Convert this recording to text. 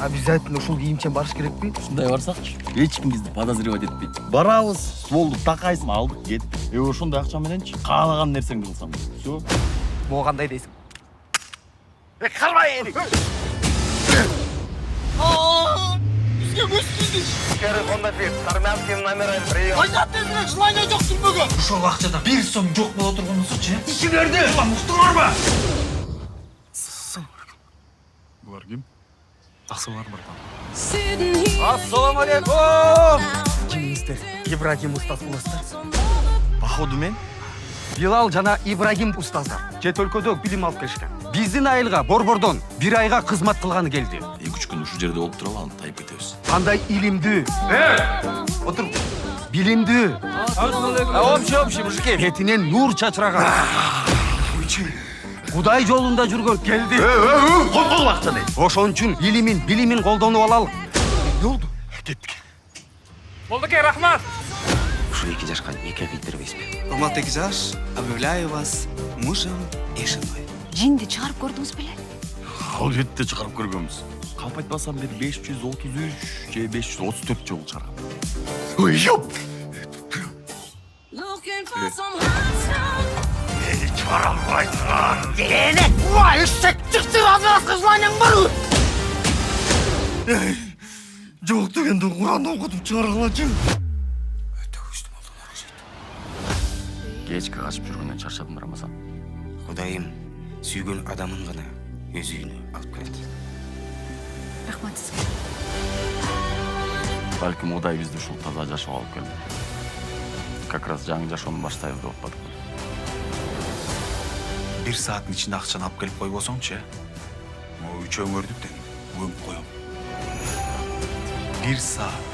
Обязательно ушул кийимчен барыш керекпи? Ушундай барсакчы, эч ким бизди подозревать этпейт. Барабыз, стволду такайсың, алдык, кеттик. Ошондой акча мененчи каалаган нерсеңди кылсаң. Всё. Мого кандай дейсиң? Калбай эли! Бизге көз тийди. Скорый Honda Fit, армянский номер прием. Айдат тезирээк, желание жок сүрмөгө. Ушол акчада 1 сом жок боло тургунусучу, ишиңерди. Улам уктуңарбы? Булар ким? Аксылар братан. Ассаламу алейкум! Кимиңиздер? Ибрагим устаз болосуздар. Походу мен Билал жана Ибрагим устаздар чет өлкөдө билим алып келишкен. Биздин айылга Борбордон 1 айга кызмат кылганы келди. 2-3 күн ушу жерде болуп туруп алып тайып кетебиз. Кандай илимдүү, Отур. билимдүү, Общий, мужики. бетинен нур чачыраган. Кудай жолунда жүргөн келди. Кол акчаны. Ошон үчүн илимин, билимин колдонуп алалы. Не болду? Кеттик. Болдуке, рахмат. Ушу 2 жашка нике кыйдырбайсызбы? Урматтуу экизаш, объявляю вас мужем и женой. Жинди чыгарып көрдүңүз беле? Албетте чыгарып көргөнбүз. Калп айтпасам бир 533 же 534 жолу чыгарган. Ой, жоп. Чыгара албайсың. Уа, эшек чыкты азырасқа желаниең барбы? Жок дегенде Куран окутуп чыгаргалачы. Өтө күчтүү болду аракчат. Кечке качып жүргөндөн чарчадым, Рамазан. Кудайым сүйгөн адамын гана өз үйүнө алып келет. Рахмат сизге. Балким Кудай бизди ушул таза жашоого алып келди. Как раз жаңы жашоону баштайбыз деп атпадык. 1 сааттын ичинде акчаны алып келип койбосоңчу, Могу үчөөңөрдүктен өңүп коем. 1 саат.